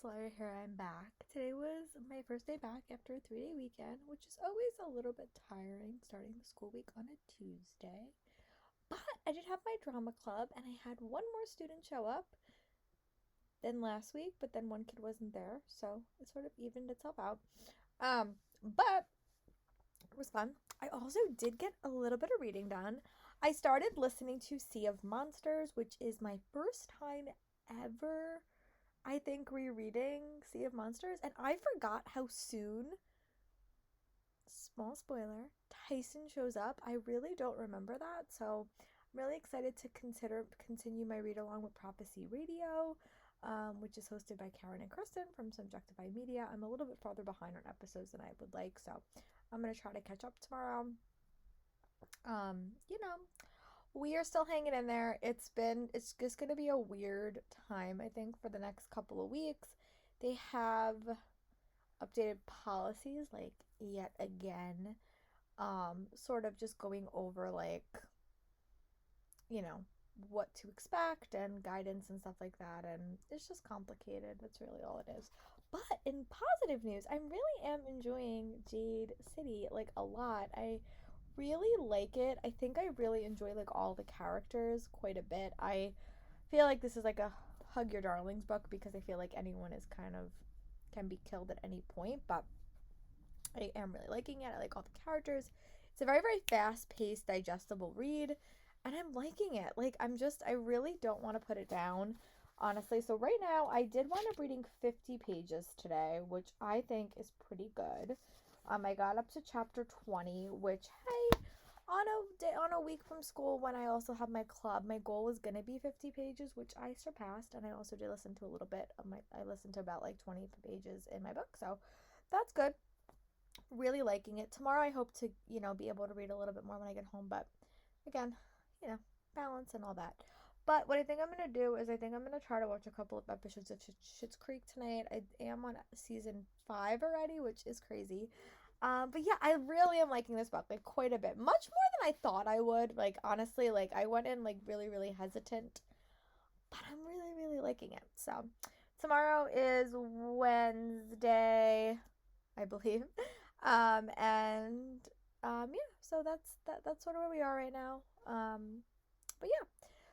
Slayer here, I'm back. Today was my first day back after a 3-day weekend, which is always a little bit tiring starting the school week on a Tuesday. But I did have my drama club and I had one more student show up than last week, but then one kid wasn't there, so it sort of evened itself out. But it was fun. I also did get a little bit of reading done. I started listening to Sea of Monsters, which is my first time ever, I think, rereading Sea of Monsters, and I forgot how soon, small spoiler, Tyson shows up. I really don't remember that, so I'm really excited to continue my read along with Prophecy Radio, which is hosted by Karen and Kristen from Subjectified Media. I'm a little bit farther behind on episodes than I would like, so I'm gonna try to catch up tomorrow. You know, we are still hanging in there. It's just gonna be a weird time, I think, for the next couple of weeks. They have updated policies, like, yet again. Sort of just going over, like, you know, what to expect and guidance and stuff like that, and it's just complicated. That's really all it is. But in positive news, I really am enjoying Jade City, like, a lot. I really like it. I think I really enjoy, like, all the characters quite a bit. I feel like this is like a hug your darlings book because I feel like anyone is kind of can be killed at any point, but I am really liking it. I like all the characters. It's a very, very fast-paced, digestible read, and I'm liking it. Like, I really don't want to put it down, honestly. So right now, I did wind up reading 50 pages today, which I think is pretty good. I got up to chapter 20, which, hey, on a week from school when I also have my club, my goal was gonna be 50 pages, which I surpassed, and I also did listen to a little bit of I listened to about like 20 pages in my book, so that's good. Really liking it. Tomorrow I hope to, be able to read a little bit more when I get home, but again, you know, balance and all that. But what I think I'm going to do is I think I'm going to try to watch a couple of episodes of Schitt's Creek tonight. I am on season 5 already, which is crazy. But yeah, I really am liking this book, like, quite a bit. Much more than I thought I would. Like, honestly, like, I went in, like, really, really hesitant. But I'm really, really liking it. So, tomorrow is Wednesday, I believe. And yeah, so that's sort of where we are right now. But yeah,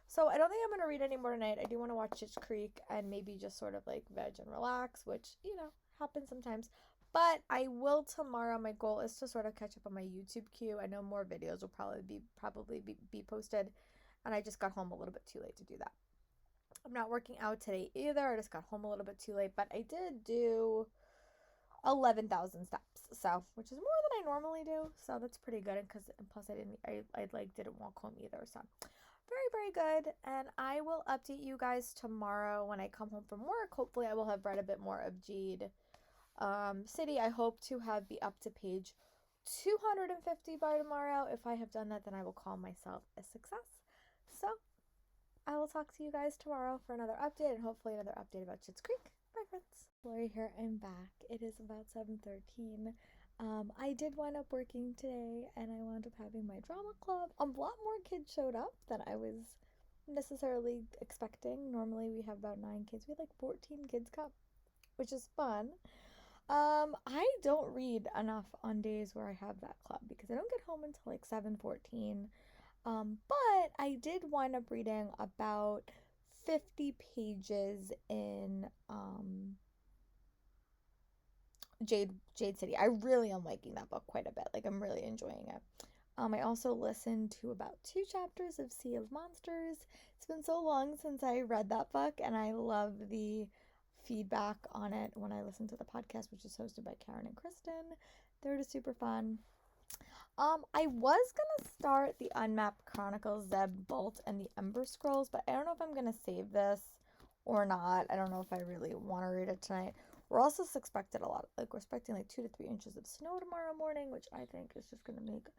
so I don't think I'm gonna read any more tonight. I do want to watch Schitt's Creek and maybe just sort of like veg and relax, which happens sometimes. But I will tomorrow. My goal is to sort of catch up on my YouTube queue. I know more videos will probably be posted, and I just got home a little bit too late to do that. I'm not working out today either. I just got home a little bit too late, but I did do 11,000 steps, so which is more than I normally do, so that's pretty good. And plus I didn't walk home either, so very, very good. And I will update you guys tomorrow when I come home from work. Hopefully I will have read a bit more of Jade City. I hope to be up to page 250 by tomorrow. If I have done that, then I will call myself a success. So I will talk to you guys tomorrow for another update, and hopefully another update about Schitt's Creek. Bye, friends. Lori here. I'm back. It is about 7:13. I did wind up working today, and I wound up having my drama club. A lot more kids showed up than I was necessarily expecting. Normally we have about 9 kids. We had like 14 kids come, which is fun. I don't read enough on days where I have that club because I don't get home until like 7:14. But I did wind up reading about 50 pages in Jade City. I really am liking that book quite a bit. Like, I'm really enjoying it. I also listened to about 2 chapters of Sea of Monsters. It's been so long since I read that book, and I love the feedback on it when I listen to the podcast, which is hosted by Karen and Kristen. They're just super fun. I was gonna start the Unmapped Chronicles, Zeb Bolt, and the Ember Scrolls, but I don't know if I'm gonna save this or not. I don't know if I really want to read it tonight. We're also expecting we're expecting like 2 to 3 inches of snow tomorrow morning, which I think is just gonna make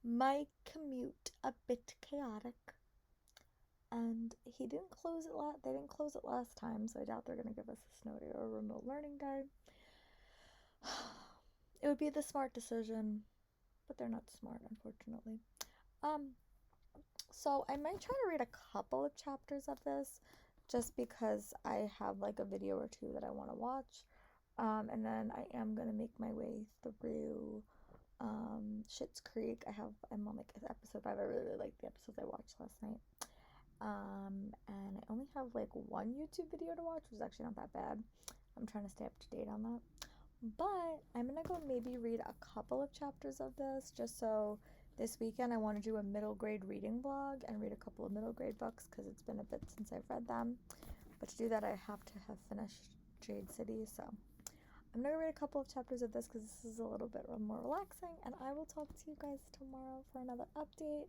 my commute a bit chaotic. And they didn't close it last time, so I doubt they're gonna give us a snow day or a remote learning day. It would be the smart decision, but they're not smart, unfortunately. So I might try to read a couple of chapters of this just because I have like a video or two that I want to watch. And then I am gonna make my way through Schitt's Creek. I'm on like episode 5. I really like the episodes I watched last night. And I only have like one YouTube video to watch, which is actually not that bad. I'm trying to stay up to date on that. But I'm gonna go maybe read a couple of chapters of this, just so this weekend I want to do a middle grade reading vlog and read a couple of middle grade books because it's been a bit since I've read them. But to do that, I have to have finished Jade City, so I'm gonna read a couple of chapters of this because this is a little bit more relaxing, and I will talk to you guys tomorrow for another update.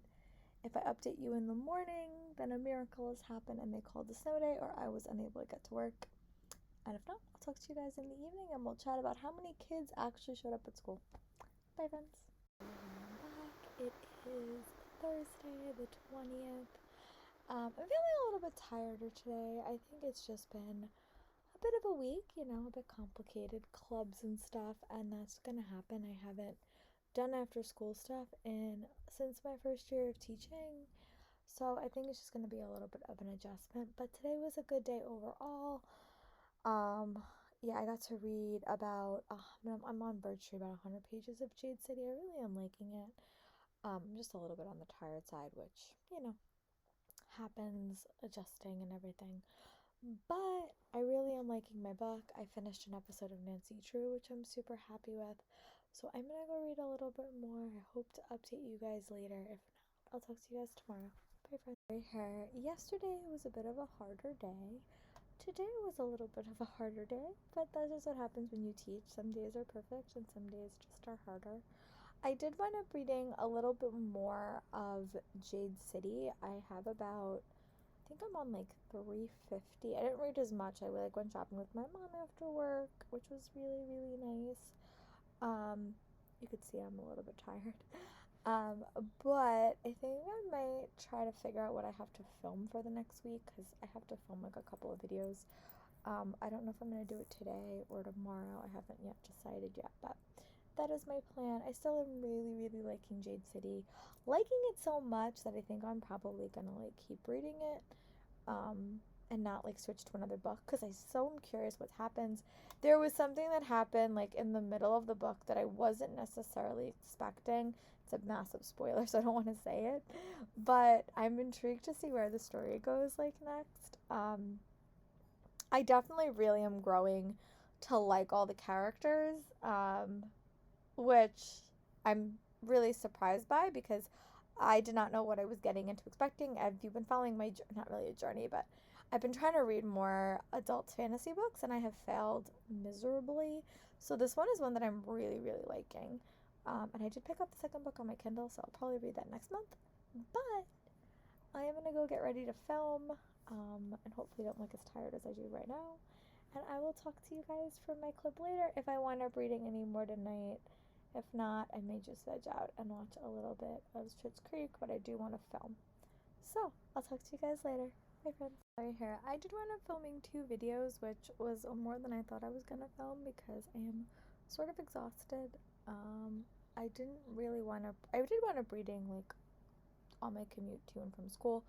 If I update you in the morning, then a miracle has happened and they called a snow day, or I was unable to get to work. And if not, I'll talk to you guys in the evening and we'll chat about how many kids actually showed up at school. Bye, friends. I'm back. It is Thursday, the 20th. I'm feeling a little bit tireder today. I think it's just been a bit of a week, a bit complicated, clubs and stuff, and that's gonna happen. I haven't done after school stuff since my first year of teaching, so I think it's just gonna be a little bit of an adjustment. But today was a good day overall. Yeah, I got to read about I'm on verge to about 100 pages of Jade City. I really am liking it. I'm just a little bit on the tired side, which happens, adjusting and everything. But I really am liking my book. I finished an episode of Nancy Drew, which I'm super happy with. So I'm gonna go read a little bit more. I hope to update you guys later. If not, I'll talk to you guys tomorrow. Bye, friends. Yesterday was a bit of a harder day. Today was a little bit of a harder day, but that's just what happens when you teach. Some days are perfect and some days just are harder. I did wind up reading a little bit more of Jade City. I think I'm on like 350. I didn't read as much. I went shopping with my mom after work, which was really, really nice. You could see I'm a little bit tired. But I think I might try to figure out what I have to film for the next week, because I have to film like a couple of videos. I don't know if I'm going to do it today or tomorrow. I haven't yet decided yet, but that is my plan. I still am really, really liking Jade City. Liking it so much that I think I'm probably going to keep reading it. And not switch to another book, because I so am curious what happens. There was something that happened in the middle of the book that I wasn't necessarily expecting. It's a massive spoiler, so I don't want to say it, but I'm intrigued to see where the story goes next. I definitely really am growing to like all the characters, which I'm really surprised by, because I did not know what I was getting into expecting. If you've been following my, not really a journey, but I've been trying to read more adult fantasy books, and I have failed miserably. So this one is one that I'm really, really liking. And I did pick up the second book on my Kindle, so I'll probably read that next month. But I am going to go get ready to film, and hopefully don't look as tired as I do right now. And I will talk to you guys for my clip later if I wind up reading any more tonight. If not, I may just veg out and watch a little bit of Schitt's Creek, but I do want to film. So, I'll talk to you guys later. Bye, friends. Sorry here. I did wind up filming 2 videos, which was more than I thought I was going to film, because I am sort of exhausted. I did wind up reading on my commute to and from school,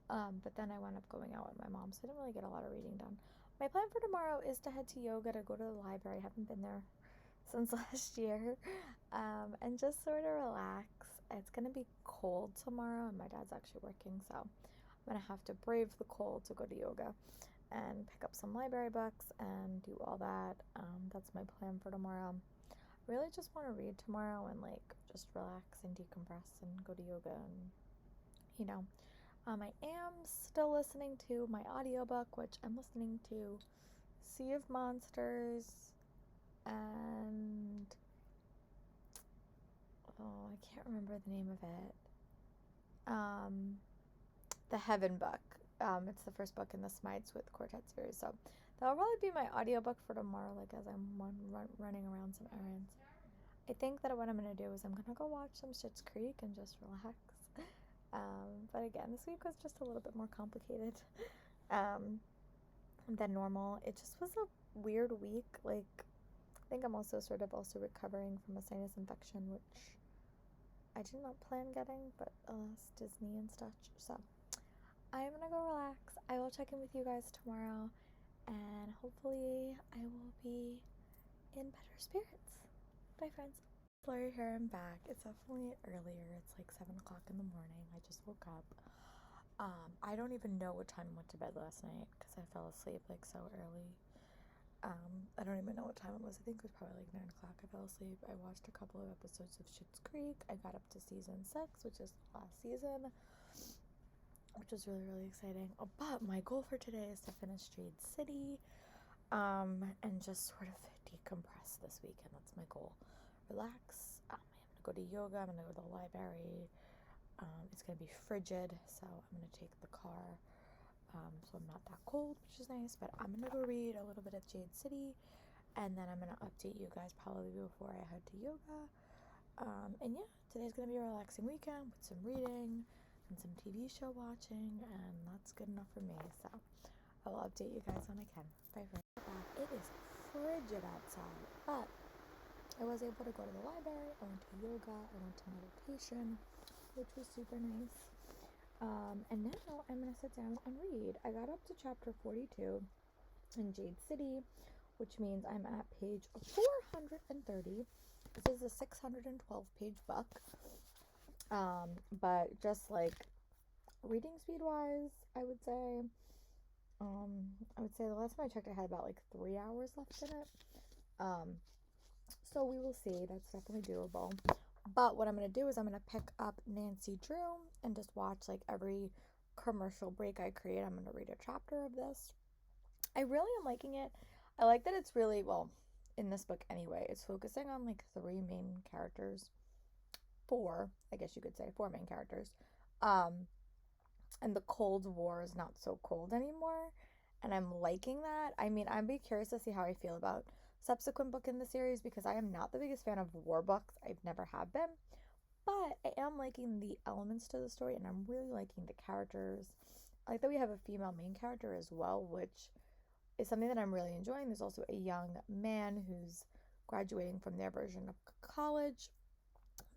but then I wound up going out with my mom, so I didn't really get a lot of reading done. My plan for tomorrow is to head to yoga, to go to the library. I haven't been there since last year, and just sort of relax. It's gonna be cold tomorrow, and my dad's actually working, so I'm gonna have to brave the cold to go to yoga and pick up some library books and do all that. That's my plan for tomorrow. Really just want to read tomorrow and just relax and decompress and go to yoga, and I am still listening to my audiobook, which I'm listening to Sea of Monsters and I can't remember the name of it. The Heaven book. It's the first book in the Smites with Quartet series, so that'll probably be my audiobook for tomorrow, as I'm running around some errands. I think that what I'm going to do is I'm going to go watch some Schitt's Creek and just relax. But again, this week was just a little bit more complicated than normal. It just was a weird week. I think I'm also recovering from a sinus infection, which I did not plan getting, but alas, Disney and such. So I'm gonna go relax. I will check in with you guys tomorrow, and hopefully I will be in better spirits. Bye, friends. Blurry here, I'm back. It's definitely earlier. It's like 7 o'clock in the morning. I just woke up. I don't even know what time I went to bed last night because I fell asleep like so early. I don't even know what time it was. I think it was probably like 9 o'clock. I fell asleep. I watched a couple of episodes of Schitt's Creek. I got up to season 6, which is the last season, which was really, really exciting. Oh, but my goal for today is to finish Jade City, and just sort of decompress this weekend. That's my goal. Relax. I'm gonna go to yoga. I'm gonna go to the library. It's gonna be frigid, so I'm gonna take the car. So I'm not that cold, which is nice. But I'm gonna go read a little bit of Jade City, and then I'm gonna update you guys probably before I head to yoga. And yeah, today's gonna be a relaxing weekend with some reading and some TV show watching, and that's good enough for me. So I will update you guys when I can. Bye, friends. It is frigid outside, but I was able to go to the library. I went to yoga. I went to meditation, which was super nice. And now I'm going to sit down and read. I got up to chapter 42 in Jade City, which means I'm at page 430. This is a 612-page book. But just like reading speed wise, I would say the last time I checked I had about like 3 hours left in it. So we will see. That's definitely doable. But what I'm going to do is I'm going to pick up Nancy Drew and just watch like every commercial break I create. I'm going to read a chapter of this. I really am liking it. I like that it's really, well, in this book anyway, it's focusing on like 3 main characters. 4, I guess you could say, 4 main characters. And the Cold War is not so cold anymore. And I'm liking that. I mean, I'd be curious to see how I feel about subsequent book in the series because I am not the biggest fan of war books. I've never have been. But I am liking the elements to the story, and I'm really liking the characters. I like that we have a female main character as well, which is something that I'm really enjoying. There's also a young man who's graduating from their version of college.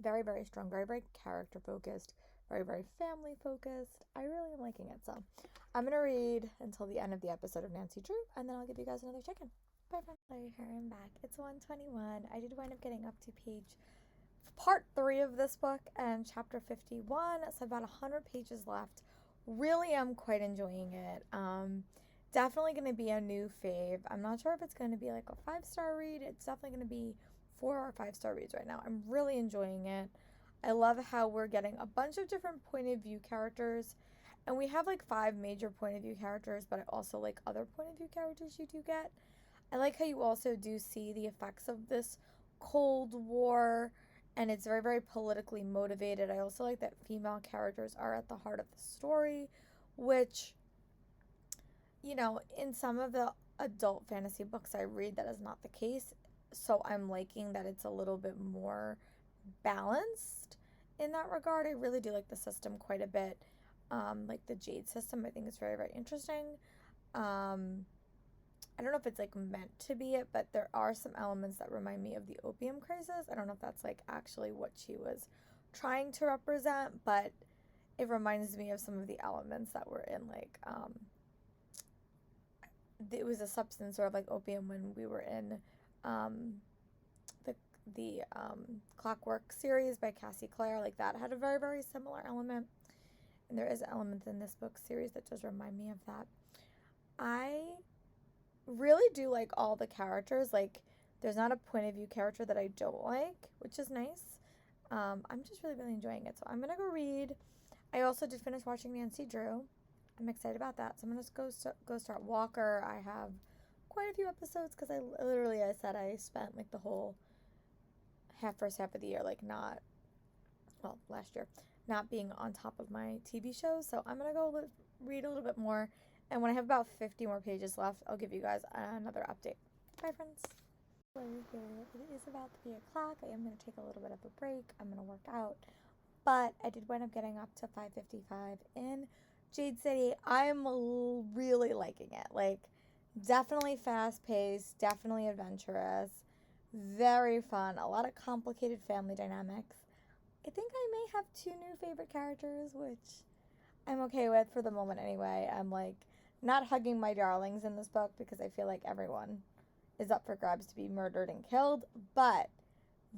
Very, very strong, very, very character focused, very, very family focused. I really am liking it. So I'm going to read until the end of the episode of Nancy Drew, and then I'll give you guys another check-in. Bye, friends. Hello, here I'm back. It's 1:21. I did wind up getting up to part 3 of this book and chapter 51. So about 100 pages left. Really am quite enjoying it. Definitely going to be a new fave. I'm not sure if it's going to be like a 5-star read. It's definitely going to be 4 or 5-star reads right now. I'm really enjoying it. I love how we're getting a bunch of different point of view characters, and we have like 5 major point of view characters, but I also like other point of view characters you do get. I like how you also do see the effects of this Cold War, and it's very, very politically motivated. I also like that female characters are at the heart of the story, which, you know, in some of the adult fantasy books I read, that is not the case. So I'm liking that it's a little bit more balanced in that regard. I really do like the system quite a bit. Like the Jade system, I think is very, very interesting. I don't know if it's like meant to be it, but there are some elements that remind me of the opium crisis. I don't know if that's like actually what she was trying to represent, but it reminds me of some of the elements that were in like it was a substance sort of like opium when we were in the Clockwork series by Cassie Clare. Like that had a very, very similar element, and there is elements in this book series that does remind me of that. I really do like all the characters. Like there's not a point of view character that I don't like, which is nice. I'm just really, really enjoying it. So I'm gonna go read. I also did finish watching Nancy Drew. I'm excited about that. So I'm gonna go start Walker. I have quite a few episodes because I said I spent like the whole first half of the year last year not being on top of my TV shows. So I'm gonna go read a little bit more, and when I have about 50 more pages left, I'll give you guys another update. Bye, friends. It is about 3 o'clock. I am going to take a little bit of a break. I'm going to work out. But I did wind up getting up to 5:55 in Jade City. I'm really liking it. Like, definitely fast-paced, definitely adventurous, very fun, a lot of complicated family dynamics. I think I may have 2 new favorite characters, which I'm okay with for the moment anyway. I'm like not hugging my darlings in this book because I feel like everyone is up for grabs to be murdered and killed, but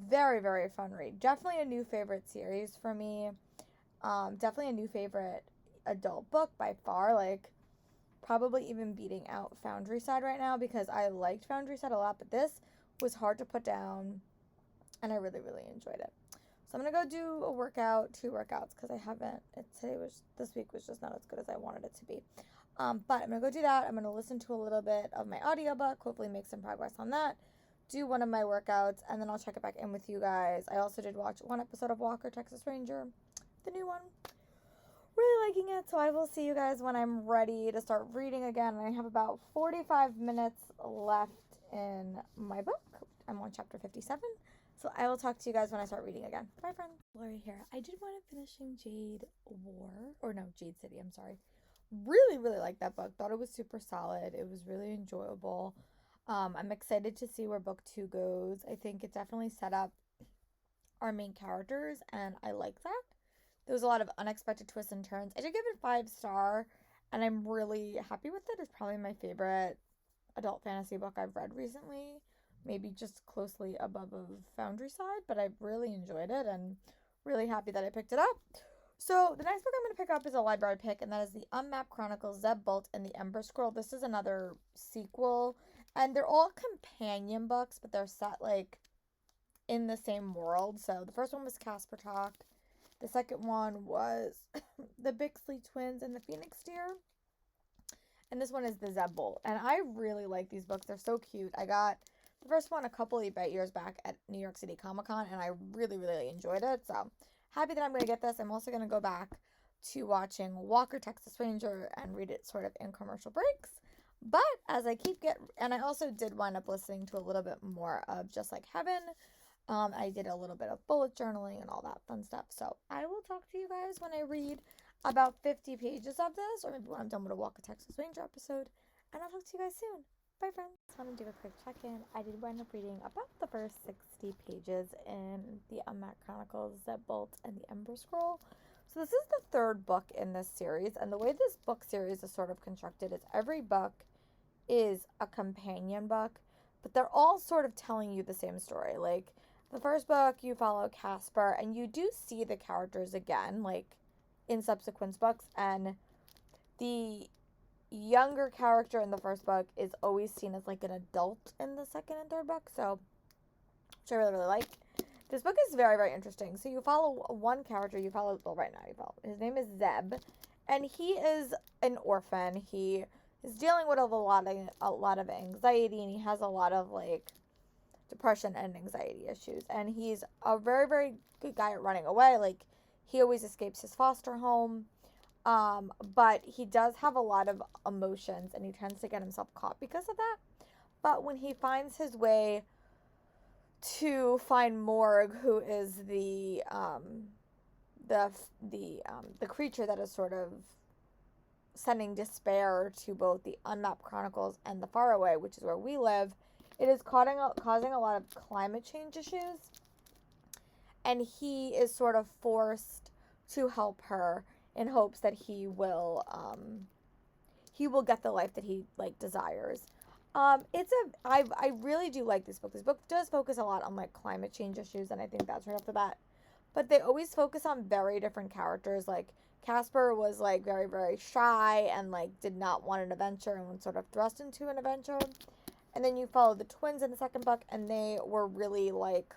very, very fun read. Definitely a new favorite series for me. Definitely a new favorite adult book by far. Like, probably even beating out Foundry Side right now because I liked Foundry Side a lot, but this was hard to put down and I really, really enjoyed it. So I'm gonna go do a workout, 2 workouts, because I haven't. This week was just not as good as I wanted it to be. But I'm gonna go do that. I'm gonna listen to a little bit of my audiobook, hopefully make some progress on that. Do one of my workouts, and then I'll check it back in with you guys. I also did watch one episode of Walker, Texas Ranger, the new one. Really liking it, so I will see you guys when I'm ready to start reading again. I have about 45 minutes left in my book. I'm on chapter 57. So I will talk to you guys when I start reading again. Bye, friends. Lori here. I did wind up finishing Jade City, I'm sorry. Really, really liked that book. Thought it was super solid. It was really enjoyable. I'm excited to see where book 2 goes. I think it definitely set up our main characters, and I like that. There was a lot of unexpected twists and turns. I did give it 5-star, and I'm really happy with it. It's probably my favorite adult fantasy book I've read recently. Maybe just closely above a Foundry Side, but I really enjoyed it and really happy that I picked it up. So the next book I'm going to pick up is a library pick, and that is the Unmapped Chronicles, Zeb Bolt and the Ember Scroll. This is another sequel, and they're all companion books, but they're set like in the same world. So the first one was Casper Talk. The second one was the Bixley Twins and the Phoenix Deer. And this one is the Zeb Bolt. And I really like these books. They're so cute. I got the first one a couple of years back at New York City Comic Con, and I really, really enjoyed it. So happy that I'm going to get this. I'm also going to go back to watching Walker, Texas Ranger, and read it sort of in commercial breaks. But as I and I also did wind up listening to a little bit more of Just Like Heaven. I did a little bit of bullet journaling and all that fun stuff. So I will talk to you guys when I read about 50 pages of this, or maybe when I'm done with a Walker, Texas Ranger episode. And I'll talk to you guys soon. Bye, friends. Just want to do a quick check-in. I did wind up reading about the first 60 pages in the Unmapped Chronicles, Zeb Bolt, and the Ember Scroll. So this is the third book in this series, and the way this book series is sort of constructed is every book is a companion book, but they're all sort of telling you the same story. Like, the first book, you follow Casper, and you do see the characters again, like, in subsequent books, and the younger character in the first book is always seen as like an adult in the second and third book, so which I really, really like. This book is very, very interesting. So you follow one character, his name is Zeb, and he is an orphan. He is dealing with a lot of anxiety, and he has a lot of like depression and anxiety issues, and he's a very, very good guy at running away. Like, he always escapes his foster home. But he does have a lot of emotions, and he tends to get himself caught because of that. But when he finds his way to find Morg, who is the creature that is sort of sending despair to both the Unmapped Chronicles and the Faraway, which is where we live, it is causing a lot of climate change issues, and he is sort of forced to help her in hopes that he will get the life that he like desires. I really do like this book. This book does focus a lot on like climate change issues, and I think that's right off the bat. But they always focus on very different characters. Like, Casper was like very, very shy and like did not want an adventure and was sort of thrust into an adventure. And then you follow the twins in the second book, and they were really like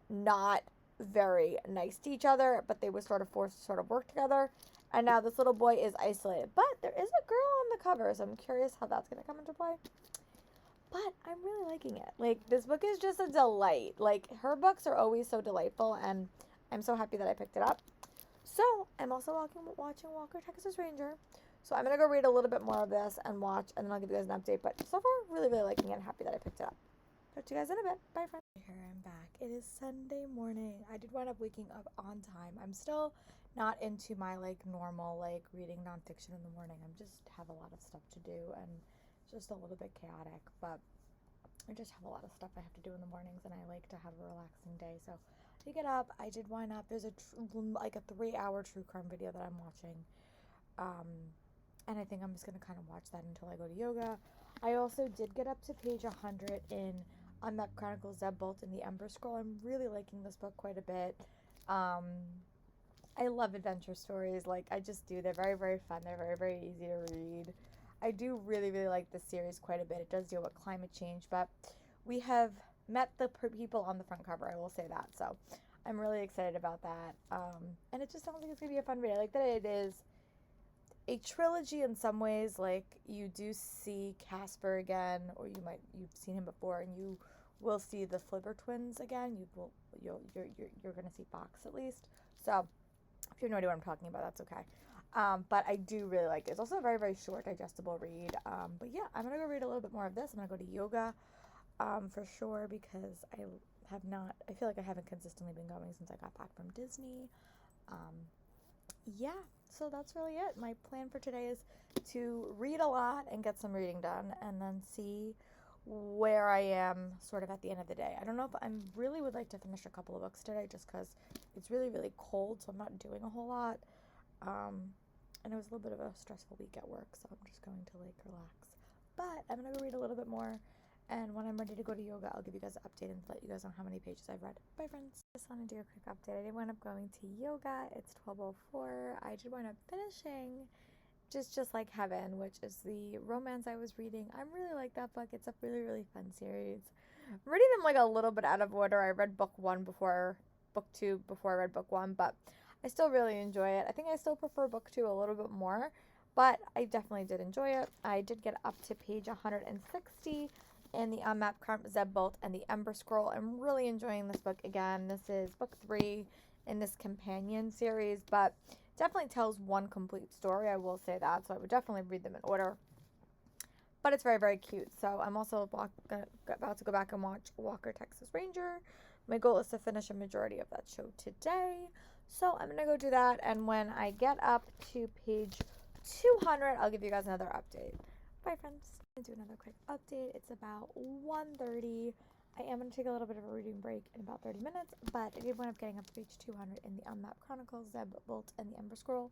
not very nice to each other, but they were sort of forced to sort of work together. And now this little boy is isolated, but there is a girl on the cover, so I'm curious how that's going to come into play. But I'm really liking it. Like, this book is just a delight. Like, her books are always so delightful, and I'm so happy that I picked it up. So I'm also watching Walker, Texas Ranger. So I'm going to go read a little bit more of this and watch, and then I'll give you guys an update. But so far, really, really liking it and happy that I picked it up. Talk to you guys in a bit. Bye, friends. Here I'm back. It is Sunday morning. I did wind up waking up on time. I'm still not into my like normal like reading nonfiction in the morning. I just have a lot of stuff to do, and it's just a little bit chaotic, but I just have a lot of stuff I have to do in the mornings, and I like to have a relaxing day. So I get up. I did wind up. There's a 3-hour true crime video that I'm watching. And I think I'm just going to kind of watch that until I go to yoga. I also did get up to page 100 in Unmapped Chronicles, Zeb Bolt, and the Ember Scroll. I'm really liking this book quite a bit. I love adventure stories. Like, I just do. They're very, very fun. They're very, very easy to read. I do really, really like this series quite a bit. It does deal with climate change, but we have met the people on the front cover. I will say that. So I'm really excited about that. And it just sounds like it's going to be a fun read. I like that it is a trilogy in some ways. Like, you do see Casper again, or you've seen him before, and you will see the Flibber twins again. You're going to see Fox at least. So if you have no idea what I'm talking about, that's okay. But I do really like it. It's also a very, very short, digestible read. But yeah, I'm going to go read a little bit more of this. I'm going to go to yoga for sure, because I feel like I haven't consistently been going since I got back from Disney. Yeah, so that's really it. My plan for today is to read a lot and get some reading done, and then see where I am sort of at the end of the day. I don't know if I really would like to finish a couple of books today, just because it's really, really cold, so I'm not doing a whole lot. And it was a little bit of a stressful week at work, so I'm just going to relax. But I'm going to go read a little bit more, and when I'm ready to go to yoga, I'll give you guys an update and let you guys know how many pages I've read. Bye, friends. Just want to do a quick update. I did wind up going to yoga. It's 12:04. I did wind up finishing just like Heaven, which is the romance I was reading. I really like that book. It's a really, really fun series. I'm reading them a little bit out of order. I read book 2 before I read book 1, but I still really enjoy it. I think I still prefer book 2 a little bit more, but I definitely did enjoy it. I did get up to page 160 in the Unmapped Zeb Bolt and the Ember Scroll. I'm really enjoying this book again. This is book 3 in this companion series, but definitely tells one complete story, I will say that, so I would definitely read them in order. But it's very, very cute. So I'm also about to go back and watch Walker, Texas Ranger. My goal is to finish a majority of that show today. So I'm going to go do that, and when I get up to page 200, I'll give you guys another update. Bye, friends. I'm going to do another quick update. It's about 1:30. I am going to take a little bit of a reading break in about 30 minutes, but I did wind up getting up to page 200 in the Unmapped Chronicles, Zeb Bolt, and the Ember Scroll.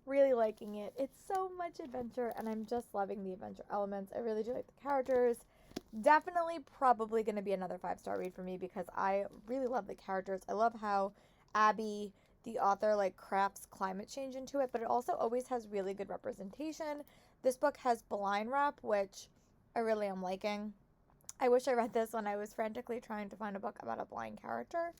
Really liking it. It's so much adventure, and I'm just loving the adventure elements. I really do like the characters. Definitely probably going to be another 5-star read for me, because I really love the characters. I love how Abby, the author, crafts climate change into it, but it also always has really good representation. This book has blind rap, which I really am liking. I wish I read this when I was frantically trying to find a book about a blind character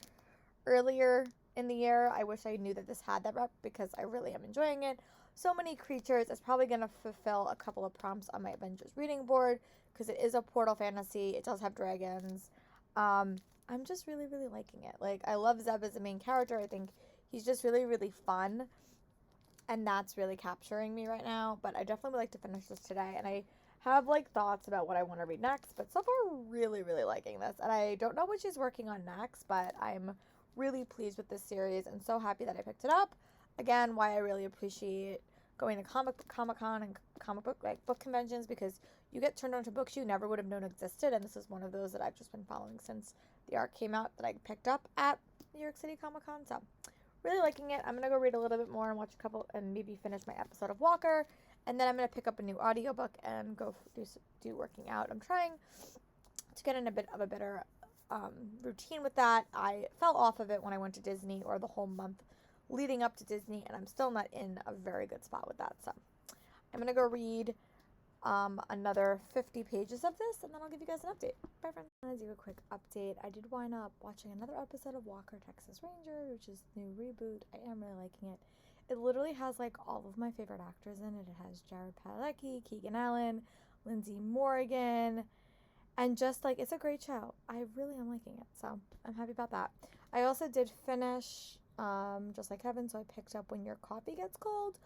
earlier in the year. I wish I knew that this had that rep, because I really am enjoying it. So many creatures. It's probably going to fulfill a couple of prompts on my Avengers reading board, because it is a portal fantasy. It does have dragons. I'm just really, really liking it. I love Zeb as the main character. I think he's just really, really fun, and that's really capturing me right now. But I definitely would like to finish this today, and I have thoughts about what I want to read next, but so far really, really liking this. And I don't know what she's working on next, but I'm really pleased with this series and so happy that I picked it up. Again, why I really appreciate going to Comic-Con and comic book book conventions, because you get turned on to books you never would have known existed, and this is one of those that I've just been following since the arc came out, that I picked up at New York City Comic-Con. So really liking it. I'm gonna go read a little bit more and watch a couple, and maybe finish my episode of Walker, and then I'm going to pick up a new audiobook and go do working out. I'm trying to get in a bit of a better routine with that. I fell off of it when I went to Disney, or the whole month leading up to Disney, and I'm still not in a very good spot with that. So I'm going to go read another 50 pages of this, and then I'll give you guys an update. Bye, friends. I'm going to do a quick update. I did wind up watching another episode of Walker, Texas Ranger, which is the new reboot. I am really liking it. It literally has all of my favorite actors in it. It has Jared Padalecki, Keegan Allen, Lindsay Morgan, and just it's a great show. I really am liking it, so I'm happy about that. I also did finish Just Like Heaven, so I picked up When Your Coffee Gets Cold,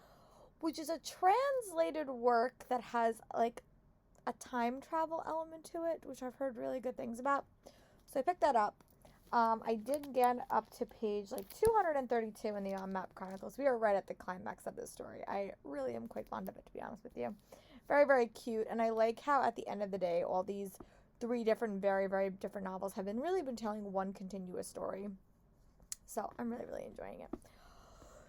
which is a translated work that has a time travel element to it, which I've heard really good things about. So I picked that up. I did get up to page 232 in the Unmapped Chronicles. We are right at the climax of this story. I really am quite fond of it, to be honest with you. Very, very cute, and I like how at the end of the day, all these 3 different, very, very different novels have been telling one continuous story. So I'm really, really enjoying it.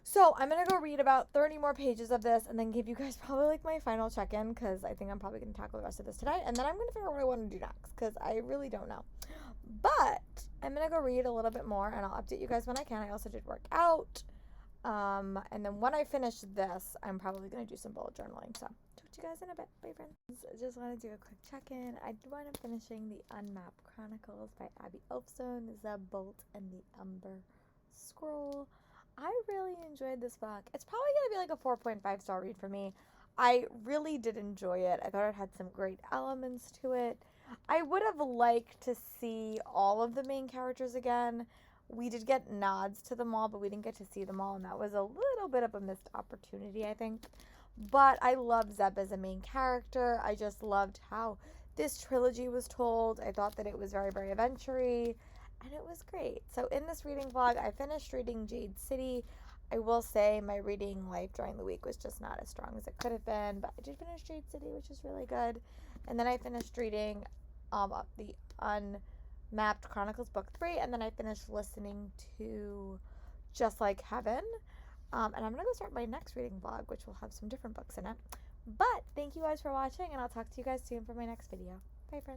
So I'm gonna go read about 30 more pages of this and then give you guys probably like my final check-in, because I think I'm probably gonna tackle the rest of this today, and then I'm gonna figure out what I want to do next, because I really don't know. But I'm gonna go read a little bit more and I'll update you guys when I can. I also did work out. And then when I finish this, I'm probably gonna do some bullet journaling. So talk to you guys in a bit. Bye, friends. I just want to do a quick check-in. I do want to finishing the Unmapped Chronicles by Abby Ulfstone, the Bolt and the Umber scroll. I really enjoyed this book. It's probably gonna be like a 4.5-star read for me. I really did enjoy it. I thought it had some great elements to it. I would have liked to see all of the main characters again. We did get nods to them all, but we didn't get to see them all, and that was a little bit of a missed opportunity, I think. But I love Zeb as a main character. I just loved how this trilogy was told. I thought that it was very, very adventure-y, and it was great. So in this reading vlog, I finished reading Jade City. I will say my reading life during the week was just not as strong as it could have been, but I did finish Jade City, which is really good. And then I finished reading the Unmapped Chronicles Book 3, and then I finished listening to Just Like Heaven. And I'm going to go start my next reading vlog, which will have some different books in it. But thank you guys for watching, and I'll talk to you guys soon for my next video. Bye, friends.